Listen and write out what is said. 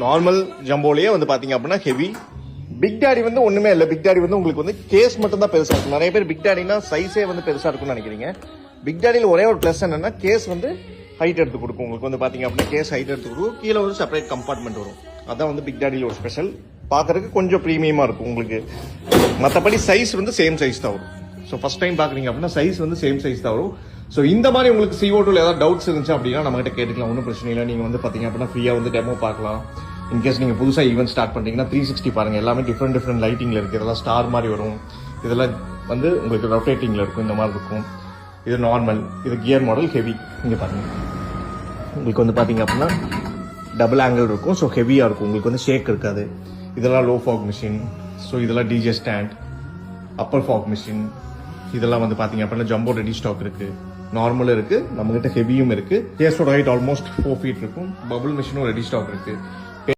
Normal ஜம்போலயே வந்து பாத்தீங்க அப்படின்னா ஹெவி. பிக் டாடி வந்து ஒண்ணுமே இல்ல. பிக் டாடி வந்து உங்களுக்கு வந்து கேஸ் மட்டும் தான் பெருசா இருக்கும். நிறைய பேர் பிக் டாடினா சைஸே வந்து பெருசா இருக்கும்னு நினைக்கிறீங்க. பிக் டாடியில் ஒரே ஒரு பிளஸ் என்னன்னா கேஸ் வந்து ஹைட் எடுத்து கொடுக்கும். உங்களுக்கு வந்து பாத்தீங்க அப்படின்னா கேஸ் ஹைட் எடுத்து கொடுக்கும். கீழே ஒரு செப்பரேட் கம்பார்ட்மெண்ட் வரும். அதான் வந்து பிக் டாடியில் ஒரு ஸ்பெஷல். பாக்குறதுக்கு கொஞ்சம் ப்ரீமியமா இருக்கும் உங்களுக்கு. மற்றபடி சைஸ் வந்து சேம் சைஸ் தான் வரும். ஸோ ஃபர்ஸ்ட் டைம் பாக்குறீங்க அப்படின்னா சைஸ் வந்து சேம் சைஸ் தான் வரும். ஸோ இந்த மாதிரி உங்களுக்கு CO2 ஏதாவது டவுட்ஸ் இருந்துச்சு அப்படின்னா நம்ம கிட்ட கேட்டுக்கலாம். ஒன்றும் பிரச்சனை இல்லை. நீங்க வந்து பாத்தீங்க அப்படின்னா ஃப்ரீயா வந்து டெமோ பார்க்கலாம். இன்கேஸ் நீங்க புதுசா ஈவென்ட் ஸ்டார்ட் பண்றீங்கன்னா 360 பாருங்க. எல்லாமே டிஃப்ரெண்ட் லைட்டிங்ல இருக்கு. இதெல்லாம் ஸ்டார் மாதிரி வரும். இதெல்லாம் வந்து உங்களுக்கு ரொட்டேட்டிங்ல இருக்கும். இந்த மாதிரி இருக்கும். இது நார்மல். இது கியர் மாடல் ஹெவி. இங்க பாருங்க. உங்களுக்கு வந்து பாத்தீங்க அப்படின்னா டபுள் ஆங்கிள் இருக்கும். ஸோ ஹெவியா இருக்கும். உங்களுக்கு வந்து ஷேக் இருக்காது. இதெல்லாம் லோ ஃபாக் மிஷின். ஸோ இதெல்லாம் DJ stand, upper fog machine. இதெல்லாம் வந்து பாத்தீங்க அப்படின்னா ஜம்போ ரெடி ஸ்டாக் இருக்கு. நார்மலும் இருக்கு. நம்ம கிட்ட ஹெவியும் இருக்கு. கேஸோட ஹைட் ஆல்மோஸ்ட் 4 feet இருக்கும். பபுள் மிஷினும் ரெடி ஸ்டாக் இருக்கு.